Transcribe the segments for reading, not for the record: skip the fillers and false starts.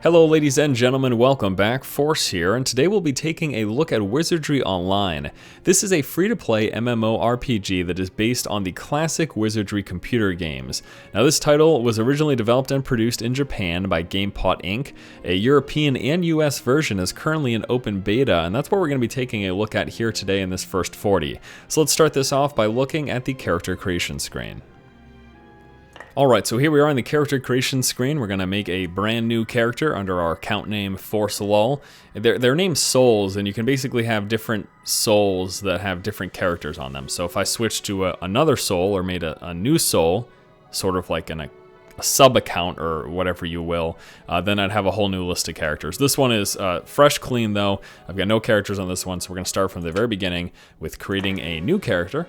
Hello ladies and gentlemen, welcome back, Force here, and today we'll be taking a look at Wizardry Online. This is a free-to-play MMORPG that is based on the classic Wizardry computer games. Now this title was originally developed and produced in Japan by GamePot Inc. A European and US version is currently in open beta, and that's what we're going to be taking a look at here today in this first 40. So let's start this off by looking at the character creation screen. Alright, so here we are on the character creation screen. We're going to make a brand new character under our account name ForceLol. They're named souls, and you can basically have different souls that have different characters on them. So if I switch to another soul or made a new soul, sort of like a sub-account or whatever you will, then I'd have a whole new list of characters. This one is fresh, clean though. I've got no characters on this one, so we're going to start from the very beginning with creating a new character.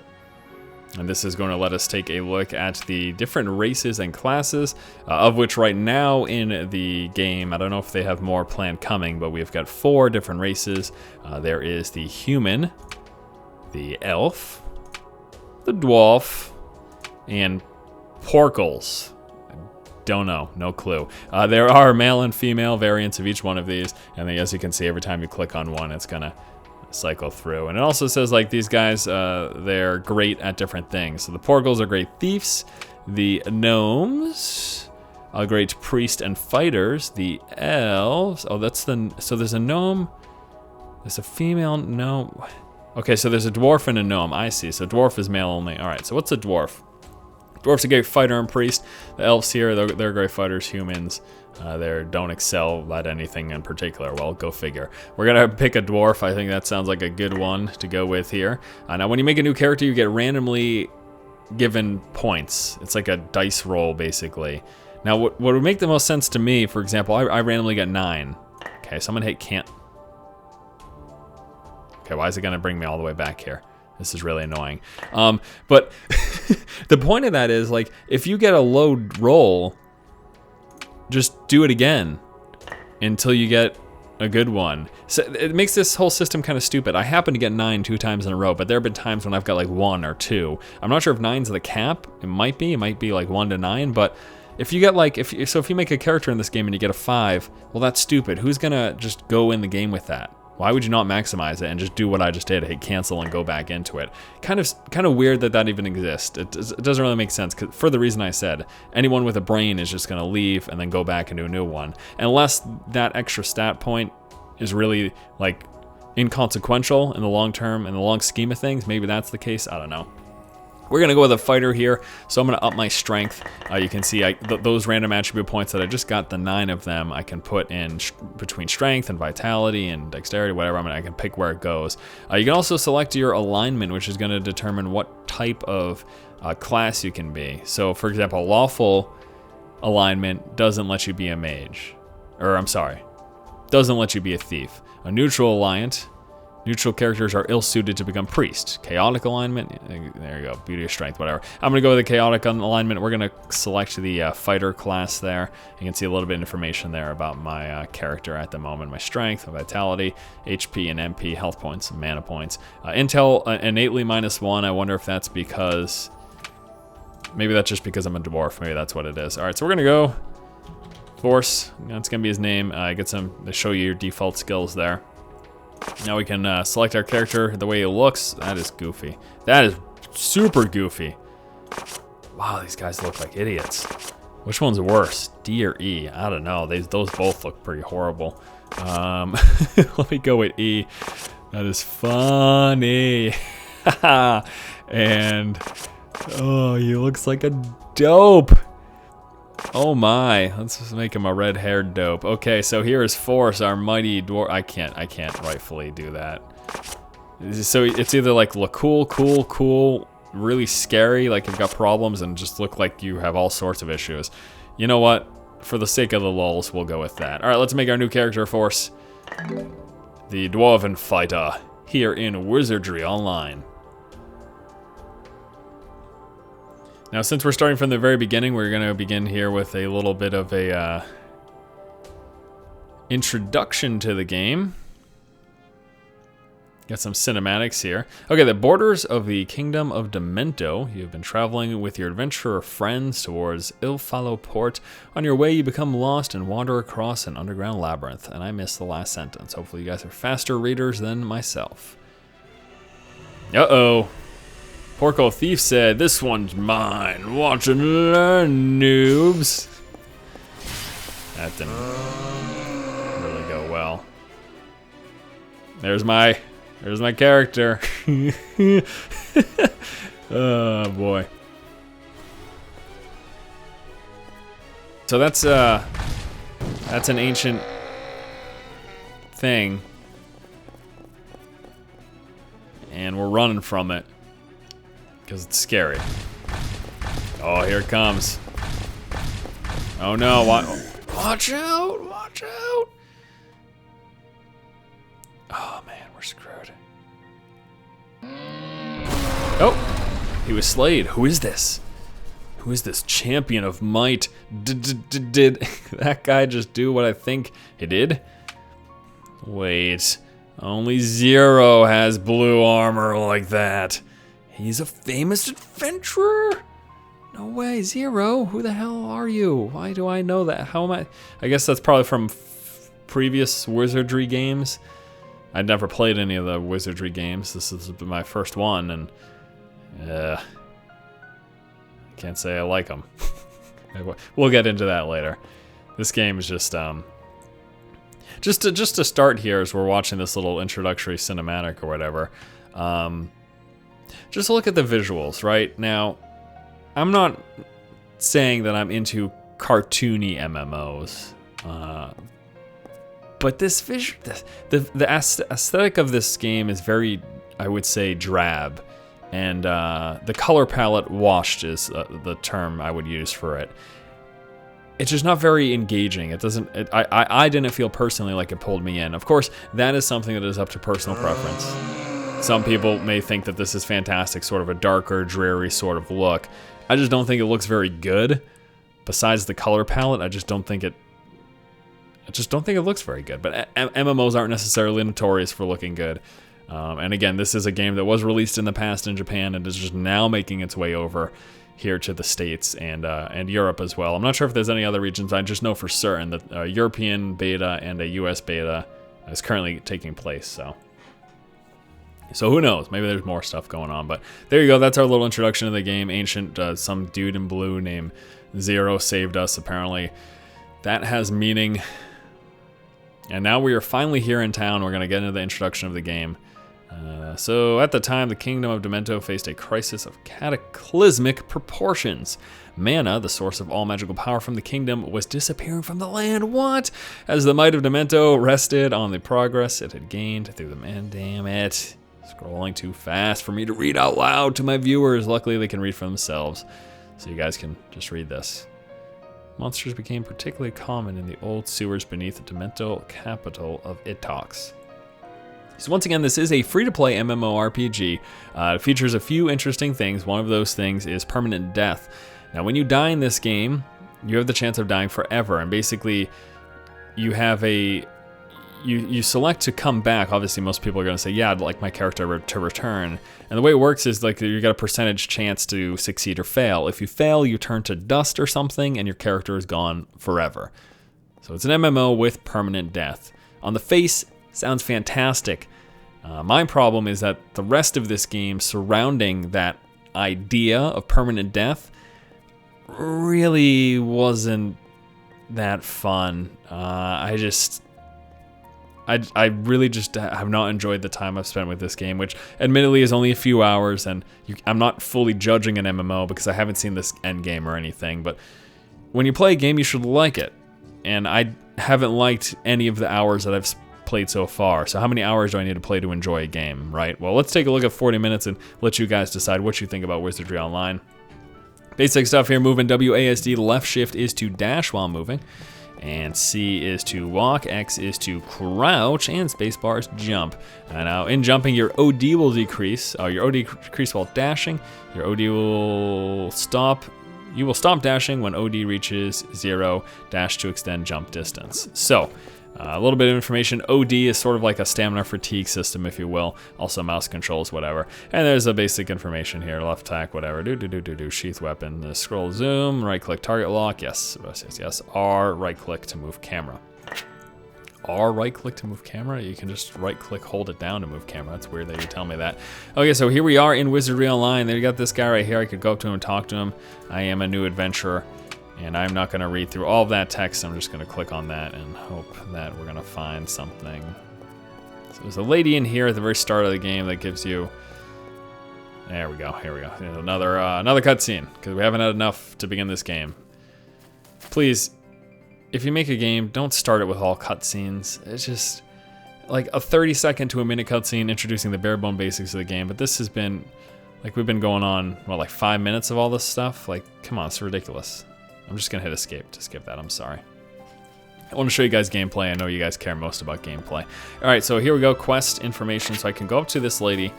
And this is going to let us take a look at the different races and classes, of which right now in the game, I don't know if they have more planned coming, but we've got 4 different races. There is the human, the elf, the dwarf, and porkles. Don't know, no clue. There are male and female variants of each one of these, and as you can see, every time you click on one, it's gonna cycle through. And it also says like these guys, they're great at different things. So the porkles are great thieves, the gnomes are great priest and fighters, the elves, so there's a gnome, there's a female gnome. Okay, so there's a dwarf and a gnome, I see. So dwarf is male only. All right, so what's a dwarf? Dwarf's a great fighter and priest. The elves here, they're great fighters. Humans, they don't excel at anything in particular. Well, go figure. We're gonna pick a dwarf. I think that sounds like a good one to go with here. Now, when you make a new character, you get randomly given points. It's like a dice roll, basically. Now, what would make the most sense to me, for example, I randomly got 9. Okay, someone hit can't. Okay, why is it gonna bring me all the way back here? This is really annoying. But the point of that is, like, if you get a low roll, just do it again until you get a good one. So it makes this whole system kind of stupid. I happen to get 9 2 times in a row, but there have been times when I've got like 1 or 2. I'm not sure if 9's the cap. It might be like 1 to 9, but if you get like, if you make a character in this game and you get a 5, well, that's stupid. Who's gonna just go in the game with that? Why would you not maximize it and just do what I just did, hit cancel and go back into it? Kind of weird that even exists. It doesn't really make sense, for the reason I said. Anyone with a brain is just gonna leave and then go back into a new one. Unless that extra stat point is really like inconsequential in the long term, in the long scheme of things. Maybe that's the case, I don't know. We're gonna go with a fighter here, so I'm gonna up my strength. You can see those random attribute points that I just got, the 9 of them, I can put in between strength and vitality and dexterity, whatever. I can pick where it goes. You can also select your alignment, which is gonna determine what type of class you can be. So for example, lawful alignment doesn't let you be a mage. Or I'm sorry, doesn't let you be a thief. A neutral alignment, neutral characters are ill-suited to become priest. Chaotic alignment, there you go, beauty of strength, whatever. I'm gonna go with the chaotic alignment. We're gonna select the fighter class there. You can see a little bit of information there about my character at the moment. My strength, my vitality, HP and MP, health points, and mana points. Intel innately -1. I wonder if that's because, maybe that's just because I'm a dwarf. Maybe that's what it is. All right, so we're gonna go Force. That's gonna be his name. They show you your default skills there. Now we can select our character the way he looks. That is goofy. That is super goofy. Wow, these guys look like idiots. Which one's worse, D or E? I don't know. Those both look pretty horrible. Let me go with E. That is funny. And, oh, he looks like a dope. Oh my, let's just make him a red-haired dope. Okay, so here is Force, our mighty dwarf. I can't rightfully do that. So it's either like look cool, really scary, like you've got problems, and just look like you have all sorts of issues. You know what? For the sake of the lulz, we'll go with that. All right, let's make our new character, Force. The Dwarven Fighter, here in Wizardry Online. Now, since we're starting from the very beginning, we're going to begin here with a little bit of a introduction to the game. Got some cinematics here. Okay, the borders of the Kingdom of Demento. You have been traveling with your adventurer friends towards Ilfalo Port. On your way, you become lost and wander across an underground labyrinth. And I missed the last sentence. Hopefully you guys are faster readers than myself. Uh-oh. Porco Thief said, "This one's mine. Watch and learn, noobs." That didn't really go well. There's my character. Oh boy. So that's an ancient thing, and we're running from it because it's scary. Oh, here it comes. Oh no! Watch out! Watch out! Oh man, we're screwed. Oh, he was slayed. Who is this? Who is this champion of might? Did that guy just do what I think he did? Wait, only Zero has blue armor like that. He's a famous adventurer? No way, Zero. Who the hell are you? Why do I know that? How am I? I guess that's probably from previous Wizardry games. I'd never played any of the Wizardry games. This is my first one, and can't say I like them. We'll get into that later. This game is just to start here as we're watching this little introductory cinematic or whatever. Just look at the visuals, right? Now, I'm not saying that I'm into cartoony MMOs, but this the aesthetic of this game is very, I would say, drab. And the color palette washed is the term I would use for it. It's just not very engaging. It doesn't. I didn't feel personally like it pulled me in. Of course, that is something that is up to personal preference. Some people may think that this is fantastic, sort of a darker, dreary sort of look. I just don't think it looks very good. Besides the color palette, I just don't think it looks very good. But MMOs aren't necessarily notorious for looking good. And again, this is a game that was released in the past in Japan and is just now making its way over here to the States and Europe as well. I'm not sure if there's any other regions. I just know for certain that a European beta and a US beta is currently taking place. So who knows? Maybe there's more stuff going on. But there you go. That's our little introduction to the game. Ancient, some dude in blue named Zero saved us, apparently. That has meaning. And now we are finally here in town. We're going to get into the introduction of the game. So at the time, the Kingdom of Demento faced a crisis of cataclysmic proportions. Mana, the source of all magical power from the kingdom, was disappearing from the land. What? As the might of Demento rested on the progress it had gained through the man. Damn it. Scrolling too fast for me to read out loud to my viewers. Luckily, they can read for themselves. So you guys can just read this. Monsters became particularly common in the old sewers beneath the Demento capital of Itox. So once again, this is a free-to-play MMORPG. It features a few interesting things. One of those things is permanent death. Now, when you die in this game, you have the chance of dying forever, and basically, you have you select to come back. Obviously, most people are going to say, yeah, I'd like my character to return. And the way it works is like you got a percentage chance to succeed or fail. If you fail, you turn to dust or something, and your character is gone forever. So it's an MMO with permanent death. On the face, sounds fantastic. My problem is that the rest of this game surrounding that idea of permanent death really wasn't that fun. I really just have not enjoyed the time I've spent with this game, which admittedly is only a few hours, and I'm not fully judging an MMO because I haven't seen this end game or anything, but when you play a game, you should like it. And I haven't liked any of the hours that I've played so far. So how many hours do I need to play to enjoy a game, right? Well, let's take a look at 40 minutes and let you guys decide what you think about Wizardry Online. Basic stuff here, moving WASD, left shift is to dash while moving, and C is to walk, X is to crouch, and spacebar is jump. Now, in jumping, your OD will decrease. Your OD decrease while dashing. Your OD will stop. You will stop dashing when OD reaches 0, dash to extend jump distance. So, A little bit of information. OD is sort of like a stamina fatigue system, if you will. Also mouse controls, whatever. And there's a basic information here. Left attack, whatever. Sheath weapon. Scroll zoom. Right click target lock. Yes. R right click to move camera. R right click to move camera? You can just right click, hold it down to move camera. That's weird that you tell me that. Okay, so here we are in Wizardry Online. There you got this guy right here. I could go up to him and talk to him. I am a new adventurer, and I'm not gonna read through all of that text. I'm just gonna click on that and hope that we're gonna find something. So there's a lady in here at the very start of the game that gives you, there we go, here we go. Another cutscene, because we haven't had enough to begin this game. Please, if you make a game, don't start it with all cutscenes. It's just like a 30-second to a minute cutscene introducing the bare bone basics of the game. But this has been, like, we've been going on, what, like 5 minutes of all this stuff? Like, come on, it's ridiculous. I'm just gonna hit escape to skip that, I'm sorry. I want to show you guys gameplay. I know you guys care most about gameplay. All right, so here we go, quest information. So I can go up to this lady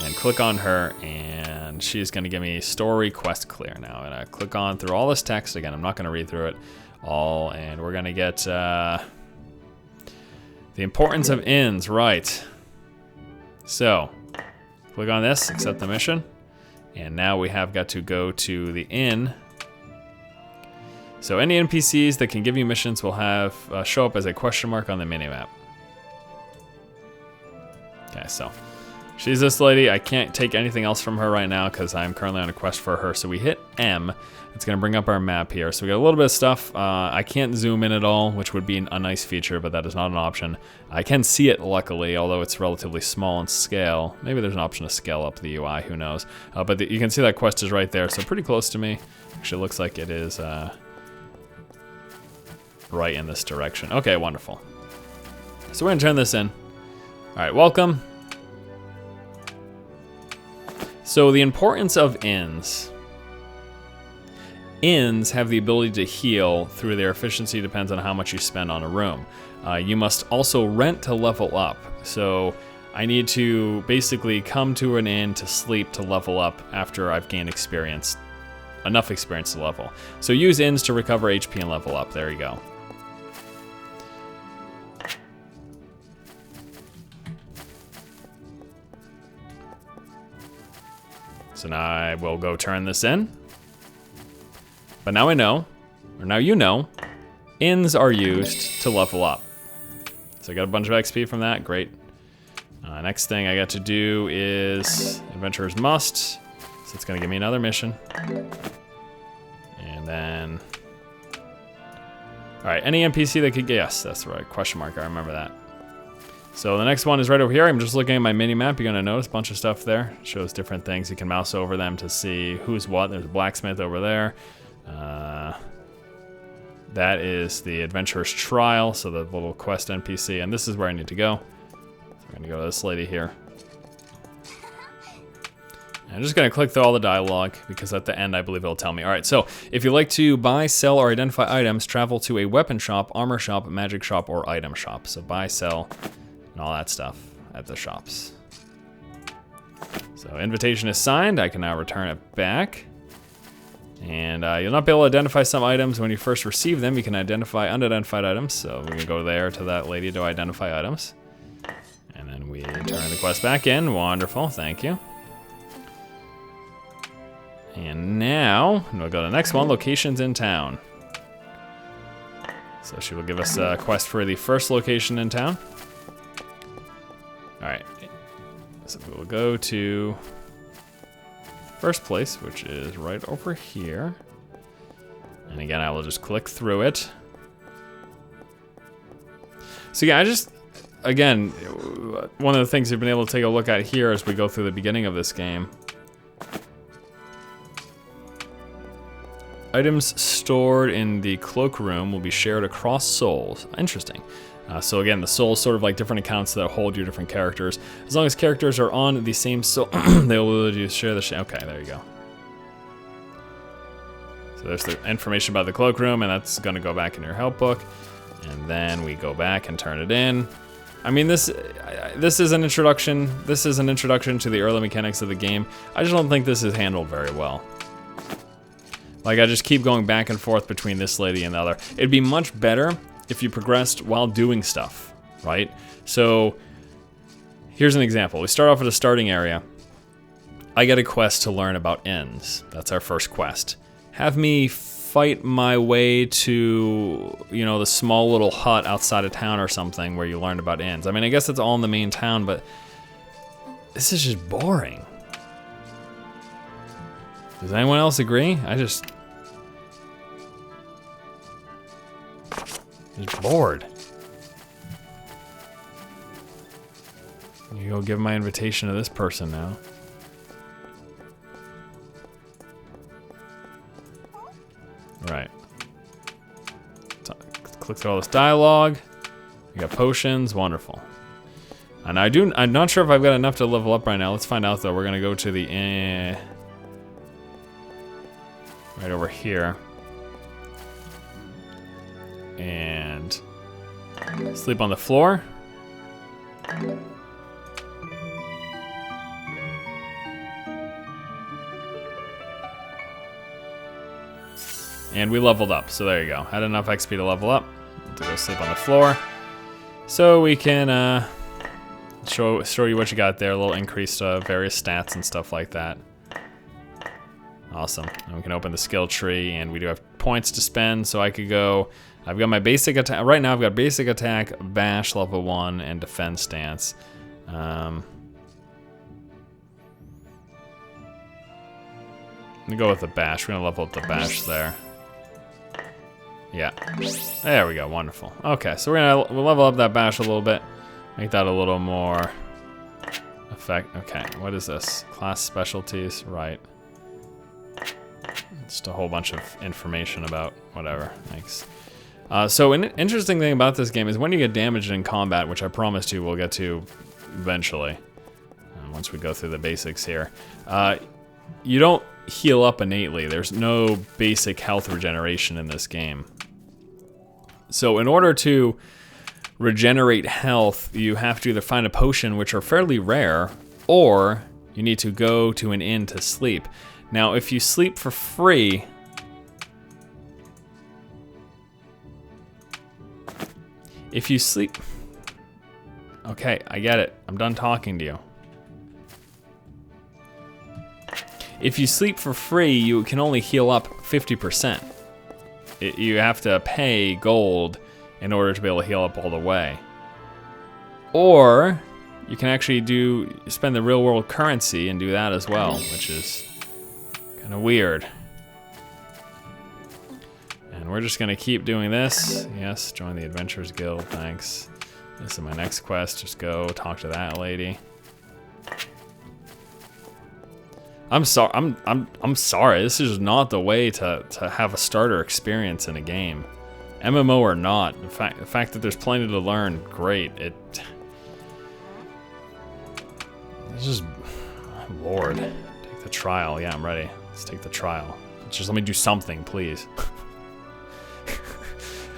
and click on her, and she's gonna give me story quest clear now. And I click on through all this text. Again, I'm not gonna read through it all, and we're gonna get the importance of inns, right? So click on this, accept the mission, and now we have got to go to the inn. So any NPCs that can give you missions will have show up as a question mark on the minimap. Okay, so she's this lady. I can't take anything else from her right now because I'm currently on a quest for her. So we hit M. It's gonna bring up our map here. So we got a little bit of stuff. I can't zoom in at all, which would be a nice feature, but that is not an option. I can see it, luckily, although it's relatively small in scale. Maybe there's an option to scale up the UI, who knows. But you can see that quest is right there, so pretty close to me. Actually, it looks like it is right in this direction. Okay, wonderful. So we're gonna turn this in. All right, welcome. So the importance of inns. Inns have the ability to heal through their efficiency, depends on how much you spend on a room. You must also rent to level up. So I need to basically come to an inn to sleep to level up after I've gained experience, enough experience to level. So use inns to recover HP and level up. There you go. So now I will go turn this in. But now I know, or now you know, inns are used to level up. So I got a bunch of XP from that, great. Next thing I got to do is Adventurer's Must. So it's gonna give me another mission. And then, all right, any NPC that could, yes, that's right, question mark, I remember that. So the next one is right over here. I'm just looking at my mini map. You're gonna notice a bunch of stuff there. It shows different things. You can mouse over them to see who's what. There's a blacksmith over there. That is the Adventurer's Trial, so the little quest NPC, and this is where I need to go. So we're gonna go to this lady here. I'm just gonna click through all the dialogue because at the end I believe it'll tell me. All right, so if you like to buy, sell, or identify items, travel to a weapon shop, armor shop, magic shop, or item shop. So buy, sell, and all that stuff at the shops. So invitation is signed. I can now return it back. And you'll not be able to identify some items when you first receive them. You can identify unidentified items. So we can go there to that lady to identify items. And then we turn the quest back in. Wonderful, thank you. And now, we'll go to the next one, locations in town. So she will give us a quest for the first location in town. All right, so we will go to first place, which is right over here. And again, I will just click through it. So yeah, again, one of the things we've been able to take a look at here as we go through the beginning of this game. Items stored in the cloakroom will be shared across souls. Interesting. So again, the souls sort of like different accounts that hold your different characters. As long as characters are on the same soul, they will share the okay, there you go. So there's the information about the cloakroom, and that's gonna go back in your help book. And then we go back and turn it in. I mean, this is an introduction. This is an introduction to the early mechanics of the game. I just don't think this is handled very well. Like, I just keep going back and forth between this lady and the other. It'd be much better if you progressed while doing stuff, right? So here's an example. We start off at a starting area. I get a quest to learn about inns. That's our first quest. Have me fight my way to, you know, the small little hut outside of town or something where you learn about inns. I mean, I guess it's all in the main town, but this is just boring. Does anyone else agree? Just bored. You go give my invitation to this person now. Right. Click through all this dialogue. We got potions, wonderful. And I'm not sure if I've got enough to level up right now. Let's find out though. We're gonna go to the right over here. And sleep on the floor. And we leveled up, so there you go. Had enough XP to level up, to go sleep on the floor. So we can show you what you got there, a little increased various stats and stuff like that. Awesome. And we can open the skill tree, and we do have points to spend, so I could go, I've got my basic attack, right now I've got basic attack, bash level 1, and defense stance. Let me go with the bash, we're gonna level up the bash there. Yeah, there we go, wonderful. Okay, so we'll level up that bash a little bit, make that a little more effect. Okay, what is this? Class specialties, right. Just a whole bunch of information about whatever, thanks. So an interesting thing about this game is when you get damaged in combat, which I promised you we'll get to eventually, once we go through the basics here, you don't heal up innately. There's no basic health regeneration in this game. So in order to regenerate health, you have to either find a potion, which are fairly rare, or you need to go to an inn to sleep. Now, if you sleep for free, okay, I get it. I'm done talking to you. If you sleep for free, you can only heal up 50%. You have to pay gold in order to be able to heal up all the way. Or you can actually spend the real world currency and do that as well, which is kind of weird. And we're just gonna keep doing this. Yes, join the Adventurers Guild, thanks. This is my next quest, just go talk to that lady. I'm sorry. I'm sorry. This is not the way to have a starter experience in a game, MMO or not. In fact, the fact that there's plenty to learn, great. It's just, I'm bored. Take the trial. Yeah, I'm ready. Let's take the trial. Just let me do something, please.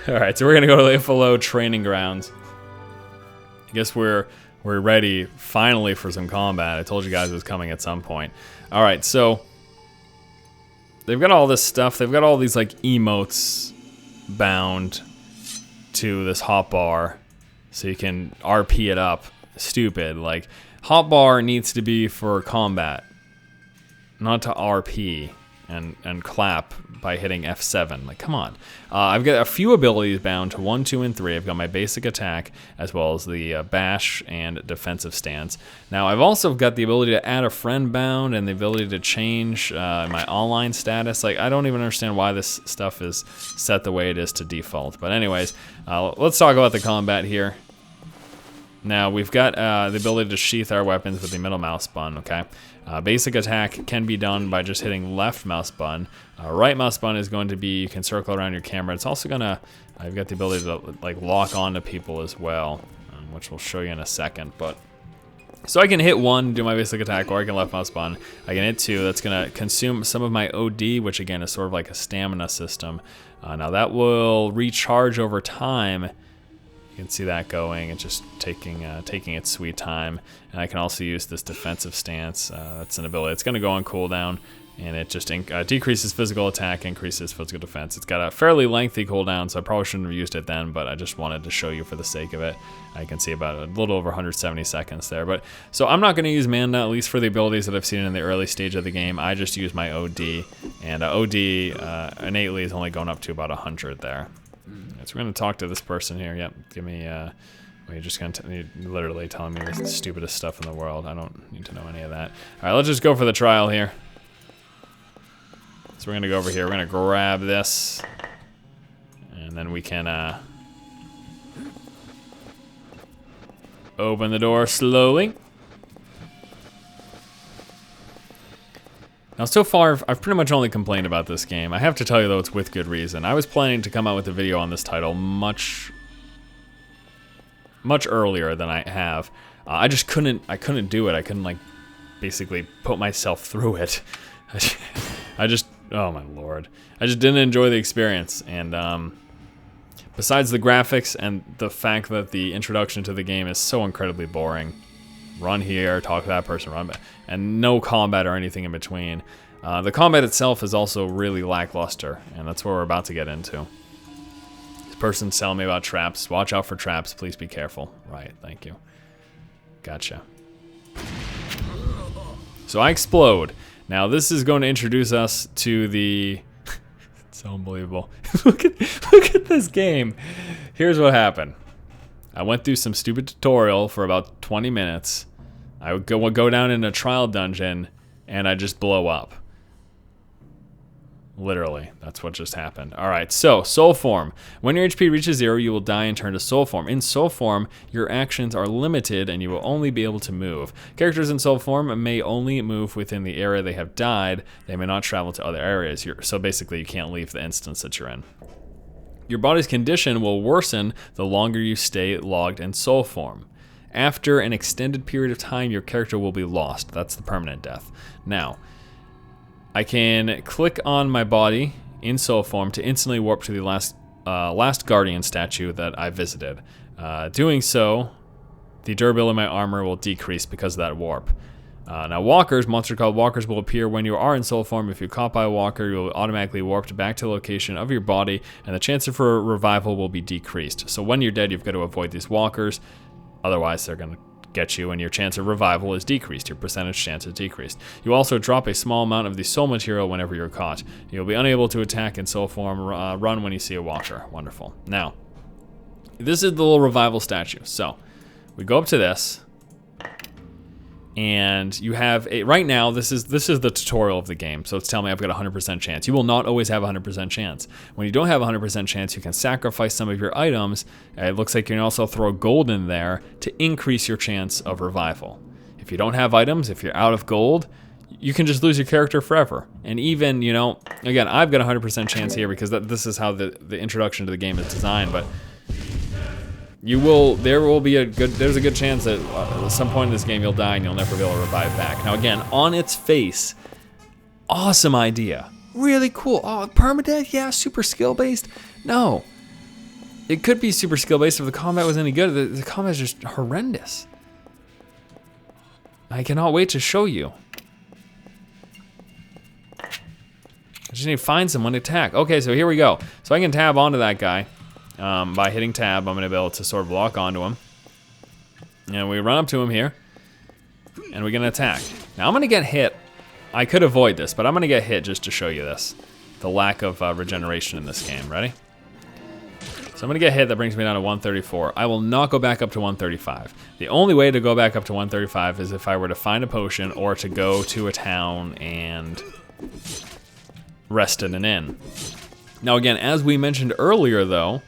All right, so we're gonna go to the Ifalo training grounds. I guess we're ready finally for some combat. I told you guys it was coming at some point. All right, so they've got all this stuff. They've got all these like emotes bound to this hotbar, so you can RP it up. Stupid. Like hotbar needs to be for combat, not to RP and clap by hitting F7. Like, come on. I've got a few abilities bound to 1, 2, and 3. I've got my basic attack as well as the bash and defensive stance. Now, I've also got the ability to add a friend bound and the ability to change my online status. Like, I don't even understand why this stuff is set the way it is to default. But anyways, let's talk about the combat here. Now, we've got the ability to sheath our weapons with the middle mouse button, okay? Basic attack can be done by just hitting left mouse button. Right mouse button is going to be, you can circle around your camera. It's also gonna, I've got the ability to like lock onto people as well, which we'll show you in a second. But so I can hit 1, do my basic attack, or I can left mouse button. I can hit 2, that's gonna consume some of my OD, which again is sort of like a stamina system. Now that will recharge over time. You can see that going and just taking its sweet time. And I can also use this defensive stance. That's an ability. It's going to go on cooldown. And it just decreases physical attack, increases physical defense. It's got a fairly lengthy cooldown, so I probably shouldn't have used it then, but I just wanted to show you for the sake of it. I can see about a little over 170 seconds there. But so I'm not going to use mana, at least for the abilities that I've seen in the early stage of the game. I just use my OD, and OD innately is only going up to about 100 there. So we're going to talk to this person here. Yep, give me... well, you're just going to literally telling me the stupidest stuff in the world. I don't need to know any of that. All right, let's just go for the trial here. So we're gonna go over here, we're gonna grab this, and then we can open the door slowly. Now so far, I've pretty much only complained about this game. I have to tell you though, it's with good reason. I was planning to come out with a video on this title much earlier than I have. I just couldn't do it. I couldn't like basically put myself through it. Oh my lord. I just didn't enjoy the experience, and besides the graphics and the fact that the introduction to the game is so incredibly boring, run here, talk to that person, run back, and no combat or anything in between. The combat itself is also really lackluster, and that's what we're about to get into. This person's telling me about traps. Watch out for traps, please be careful. Right, thank you. Gotcha. So I explode. Now this is going to introduce us to the... It's so unbelievable. look at this game. Here's what happened. I went through some stupid tutorial for about 20 minutes. I would go down in a trial dungeon, and I just blow up. Literally, that's what just happened. All right, so soul form. When your HP reaches 0, you will die and turn to soul form. In soul form, your actions are limited and you will only be able to move. Characters in soul form may only move within the area they have died. They may not travel to other areas. So basically, you can't leave the instance that you're in. Your body's condition will worsen the longer you stay logged in soul form. After an extended period of time, your character will be lost. That's the permanent death. Now, I can click on my body in soul form to instantly warp to the last guardian statue that I visited. Doing so, the durability of my armor will decrease because of that warp. Now walkers, monster called walkers, will appear when you are in soul form. If you're caught by a walker, you'll automatically warp back to the location of your body, and the chance for revival will be decreased. So when you're dead, you've got to avoid these walkers, otherwise they're going to get you, and your chance of revival is decreased. Your percentage chance is decreased. You also drop a small amount of the soul material whenever you're caught. You'll be unable to attack in soul form. Run when you see a walker. Wonderful. Now, this is the little revival statue. So, we go up to this, and you have a, right now, this is the tutorial of the game, so it's telling me I've got a 100% chance. You will not always have a 100% chance. When you don't have a 100% chance, you can sacrifice some of your items. It looks like you can also throw gold in there to increase your chance of revival. If you don't have items, if you're out of gold, you can just lose your character forever. And even, you know, again, I've got a 100% chance here because this is how the introduction to the game is designed, but there's a good chance that at some point in this game you'll die and you'll never be able to revive back. Now again, on its face, awesome idea. Really cool. Oh, permadeath? Yeah, super skill-based? No. It could be super skill-based if the combat was any good. The combat is just horrendous. I cannot wait to show you. I just need to find someone to attack. Okay, so here we go. So I can tab onto that guy. By hitting tab, I'm going to be able to sort of lock onto him. And we run up to him here, and we're going to attack. Now I'm going to get hit. I could avoid this, but I'm going to get hit just to show you this. The lack of regeneration in this game. Ready? So I'm going to get hit. That brings me down to 134. I will not go back up to 135. The only way to go back up to 135 is if I were to find a potion or to go to a town and rest in an inn. Now again, as we mentioned earlier though,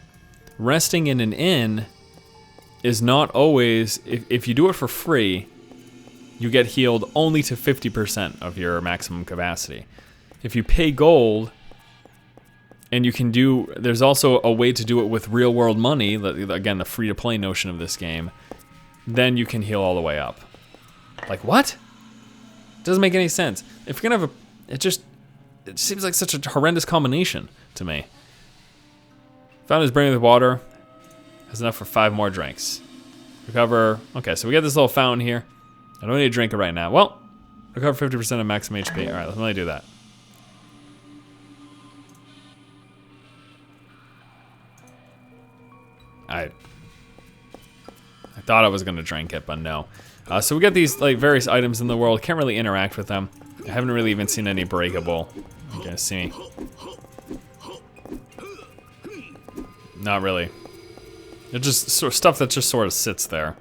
resting in an inn is not always, if you do it for free, you get healed only to 50% of your maximum capacity. If you pay gold, and you can do, there's also a way to do it with real world money, again, the free to play notion of this game, then you can heal all the way up. Like what? Doesn't make any sense. If you're gonna have it seems like such a horrendous combination to me. Fountain is brimming with water. Has enough for 5 more drinks. Recover. Okay, so we got this little fountain here. I don't need to drink it right now. Well, recover 50% of maximum HP. All right, let me do that. I thought I was gonna drink it, but no. So we got these like various items in the world. Can't really interact with them. I haven't really even seen any breakable. You guys see me? Not really. It's just sort of stuff that just sort of sits there.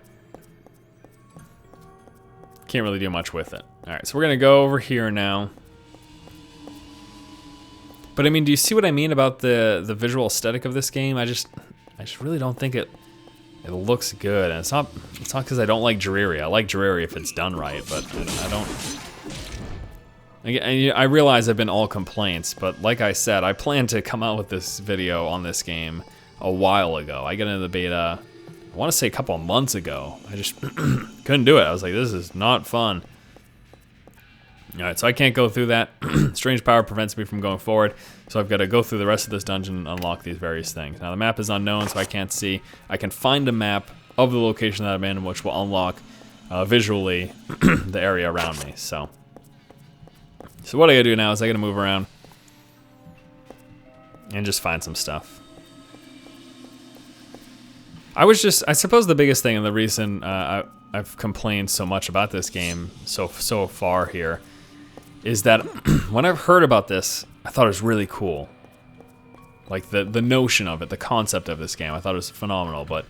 Can't really do much with it. All right, so we're gonna go over here now. But I mean, do you see what I mean about the visual aesthetic of this game? I just really don't think it looks good, and it's not because I don't like Dreary. I like Dreary if it's done right, but I don't. I realize I've been all complaints, but like I said, I plan to come out with this video on this game a while ago. I got into the beta, I want to say a couple of months ago. I just couldn't do it. I was like, this is not fun. All right, so I can't go through that. Strange power prevents me from going forward, so I've got to go through the rest of this dungeon and unlock these various things. Now the map is unknown, so I can't see. I can find a map of the location that I'm in, which will unlock visually the area around me. So what I gotta do now is I gotta move around and just find some stuff. I suppose the biggest thing and the reason I've complained so much about this game so far here is that when I've heard about this, I thought it was really cool. Like the notion of it, the concept of this game, I thought it was phenomenal, but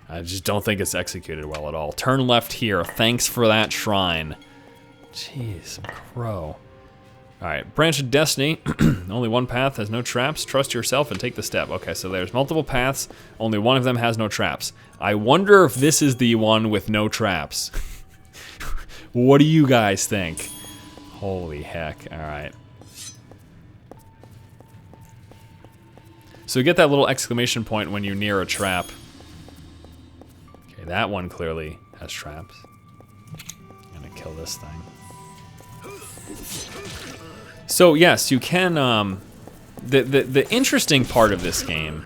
I just don't think it's executed well at all. Turn left here, thanks for that shrine. Jeez, crow. All right, Branch of Destiny, only one path has no traps. Trust yourself and take the step. Okay, so there's multiple paths, only one of them has no traps. I wonder if this is the one with no traps. What do you guys think? Holy heck, all right. So you get that little exclamation point when you're near a trap. Okay, that one clearly has traps. I'm gonna kill this thing. So yes, you can, the interesting part of this game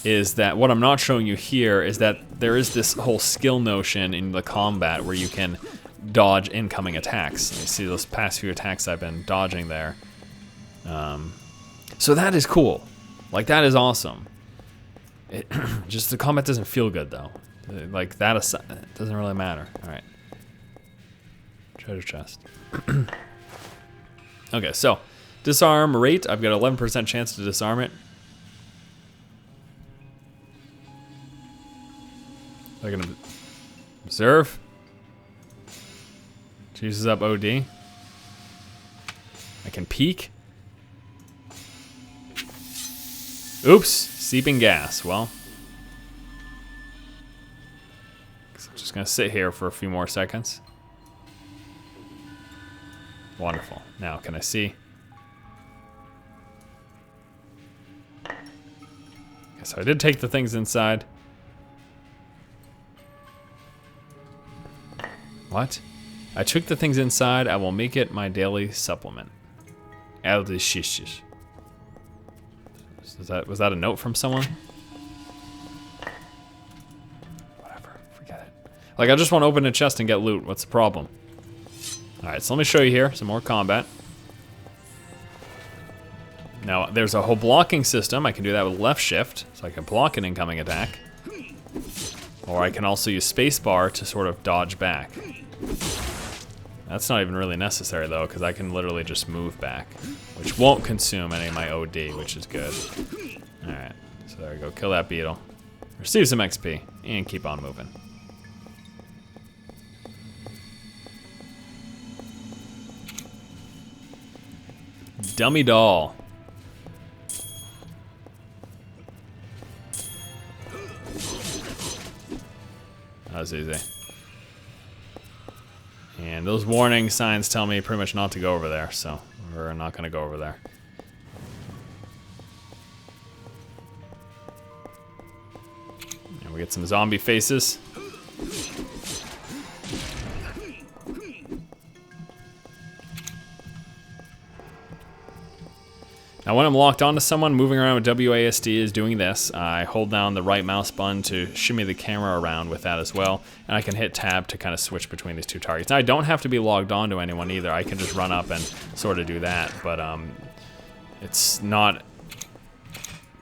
is that what I'm not showing you here is that there is this whole skill notion in the combat where you can dodge incoming attacks. You see those past few attacks I've been dodging there. So that is cool. Like, that is awesome. Just the combat doesn't feel good though. Like that aside, it doesn't really matter. All right. Treasure chest. Okay, so disarm rate. I've got 11% chance to disarm it. I'm gonna observe. Uses up OD. I can peek. Oops, seeping gas. Well, I'm just gonna sit here for a few more seconds. Wonderful. Now, can I see? Okay, so I did take the things inside. What? I took the things inside. I will make it my daily supplement. Was that a note from someone? Whatever, forget it. Like, I just want to open a chest and get loot. What's the problem? All right, so let me show you here some more combat. Now, there's a whole blocking system. I can do that with left shift, so I can block an incoming attack. Or I can also use spacebar to sort of dodge back. That's not even really necessary though, because I can literally just move back, which won't consume any of my OD, which is good. All right, so there we go, kill that beetle. Receive some XP, and keep on moving. Dummy doll. That was easy. And those warning signs tell me pretty much not to go over there, so we're not gonna go over there. And we get some zombie faces. Now when I'm locked onto someone, moving around with WASD is doing this. I hold down the right mouse button to shimmy the camera around with that as well, and I can hit tab to kind of switch between these two targets. Now I don't have to be logged on to anyone either. I can just run up and sort of do that, but it's not,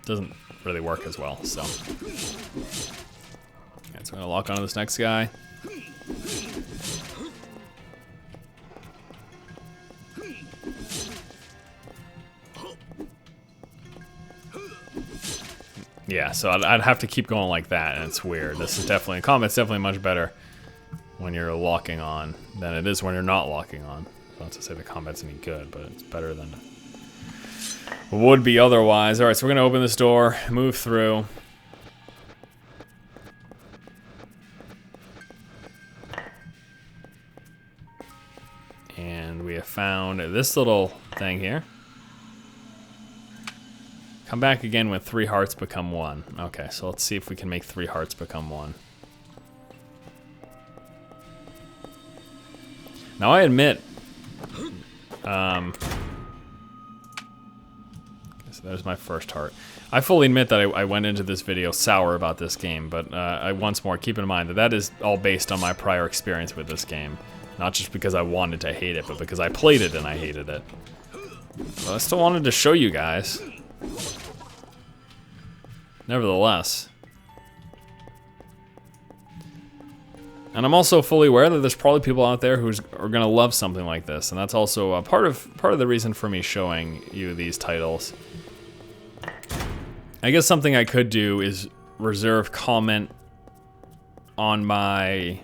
doesn't really work as well. So, okay, so I'm gonna lock onto this next guy. Yeah, so I'd have to keep going like that, and it's weird. This is definitely, combat's definitely much better when you're locking on than it is when you're not locking on. Not to say the combat's any good, but it's better than it would be otherwise. Alright, so we're gonna open this door, move through. And we have found this little thing here. Come back again when 3 hearts become 1. Okay, so let's see if we can make 3 hearts become 1. Now I admit, so there's my first heart. I fully admit that I went into this video sour about this game, but once more, keep in mind that that is all based on my prior experience with this game. Not just because I wanted to hate it, but because I played it and I hated it. But I still wanted to show you guys. Nevertheless. And I'm also fully aware that there's probably people out there who are gonna love something like this, and that's also part of the reason for me showing you these titles. I guess something I could do is reserve comment on my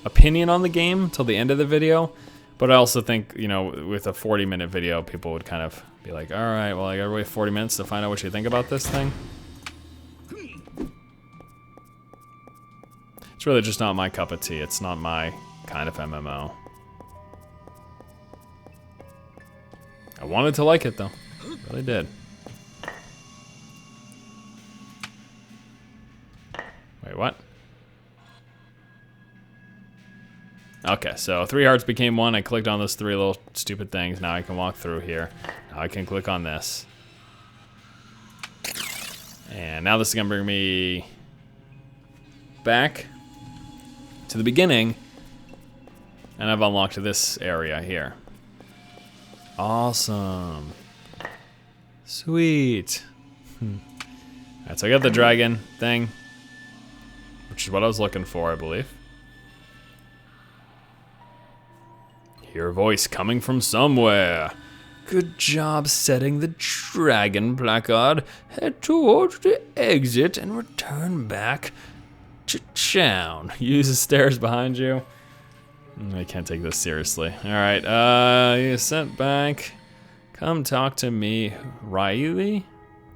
opinion on the game till the end of the video, but I also think, you know, with a 40-minute video, people would kind of be like, all right, well, I gotta wait 40 minutes to find out what you think about this thing. It's really just not my cup of tea. It's not my kind of MMO. I wanted to like it, though. I really did. Wait, what? Okay, so 3 hearts became 1. I clicked on those 3 little stupid things. Now I can walk through here. Now I can click on this. And now this is gonna bring me back to the beginning, and I've unlocked this area here. Awesome. Sweet. Alright, so I got the dragon thing, which is what I was looking for, I believe. Hear a voice coming from somewhere. Good job setting the dragon placard. Head towards the exit and return back to town. Use the stairs behind you. I can't take this seriously. Alright, you sent back. Come talk to me, Riley?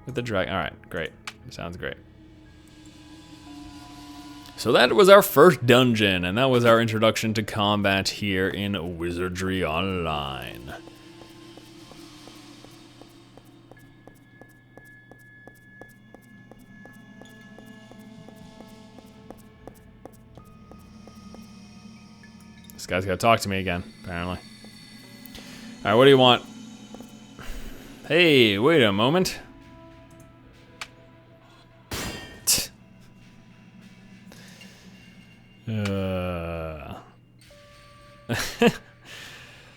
With the dragon. Alright, great. Sounds great. So that was our first dungeon, and that was our introduction to combat here in Wizardry Online. This guy's gotta talk to me again, apparently. Alright, what do you want? Hey, wait a moment.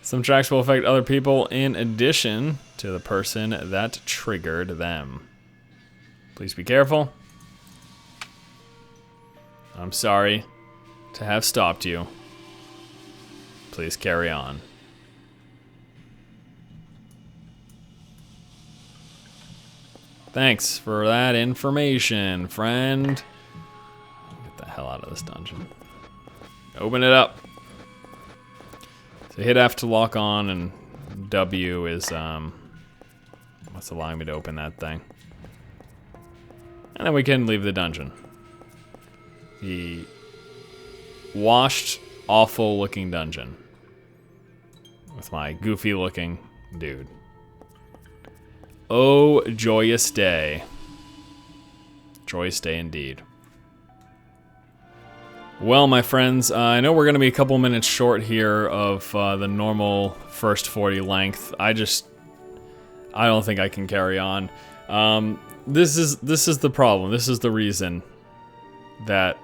Some tracks will affect other people in addition to the person that triggered them. Please be careful. I'm sorry to have stopped you. Please carry on. Thanks for that information, friend. Get the hell out of this dungeon. Open it up. So hit F to lock on, and W is what's allowing me to open that thing. And then we can leave the dungeon. The washed, awful looking dungeon. With my goofy looking dude. Oh, joyous day. Joyous day indeed. Well, my friends, I know we're going to be a couple minutes short here of the normal first 40 length. I don't think I can carry on. This is the problem. This is the reason that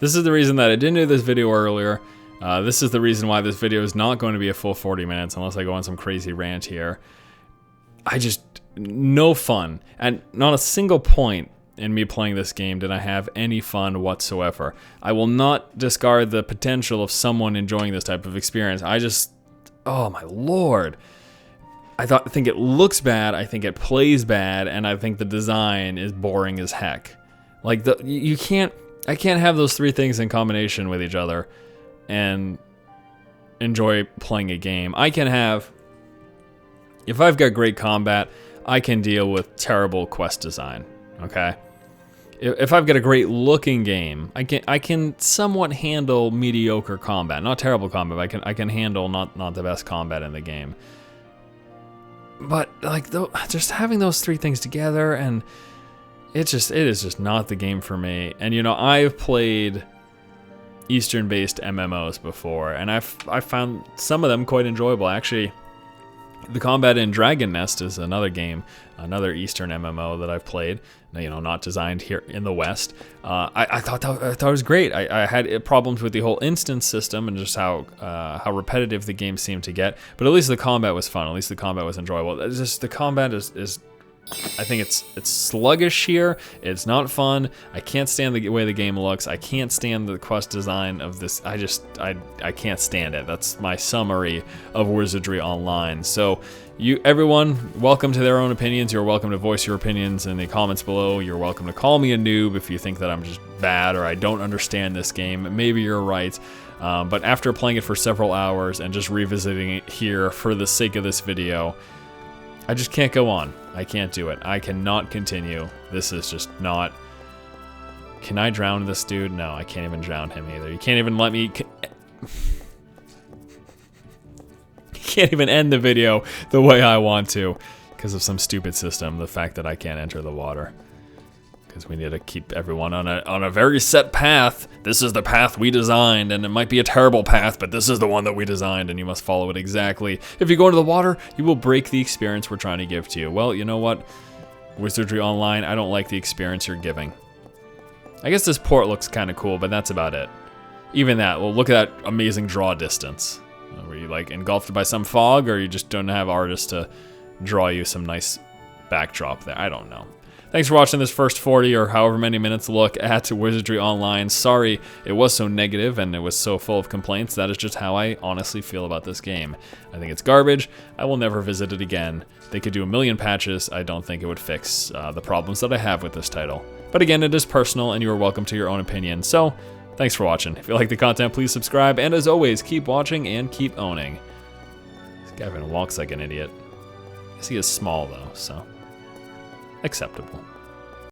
this is the reason that I didn't do this video earlier. This is the reason why this video is not going to be a full 40 minutes unless I go on some crazy rant here. I just, no fun. And not a single point in me playing this game did I have any fun whatsoever. I will not discard the potential of someone enjoying this type of experience. I just, oh my lord. I think it looks bad, I think it plays bad, and I think the design is boring as heck. Like, I can't have those three things in combination with each other and enjoy playing a game. If I've got great combat, I can deal with terrible quest design, okay? If I've got a great looking game, I can somewhat handle mediocre combat. Not terrible combat, but I can handle not the best combat in the game. But like just having those three things together, and it is just not the game for me. And you know, I've played Eastern-based MMOs before, and I've found some of them quite enjoyable. Actually, the combat in Dragon Nest is another game, another Eastern MMO that I've played. You know, not designed here in the West. I thought it was great. I had problems with the whole instance system and just how repetitive the game seemed to get. But at least the combat was fun. At least the combat was enjoyable. It's just the combat is I think it's sluggish here. It's not fun. I can't stand the way the game looks. I can't stand the quest design of this. I can't stand it. That's my summary of Wizardry Online. So everyone, welcome to their own opinions. You're welcome to voice your opinions in the comments below. You're welcome to call me a noob if you think that I'm just bad or I don't understand this game. Maybe you're right. But after playing it for several hours and just revisiting it here for the sake of this video, I just can't go on. I can't do it. I cannot continue. This is just not... Can I drown this dude? No, I can't even drown him either. You can't even let me... You can't even end the video the way I want to because of some stupid system. The fact that I can't enter the water. Because we need to keep everyone on a very set path. This is the path we designed, and it might be a terrible path, but this is the one that we designed, and you must follow it exactly. If you go into the water, you will break the experience we're trying to give to you. Well, you know what? Wizardry Online, I don't like the experience you're giving. I guess this port looks kind of cool, but that's about it. Even that, well, look at that amazing draw distance. Were you like engulfed by some fog, or you just don't have artists to draw you some nice backdrop there? I don't know. Thanks for watching this first 40 or however many minutes look at Wizardry Online. Sorry it was so negative and it was so full of complaints. That is just how I honestly feel about this game. I think it's garbage. I will never visit it again. They could do a million patches. I don't think it would fix the problems that I have with this title. But again, it is personal and you are welcome to your own opinion. So, thanks for watching. If you like the content, please subscribe. And as always, keep watching and keep owning. This guy even walks like an idiot. I guess he is small though, so... acceptable.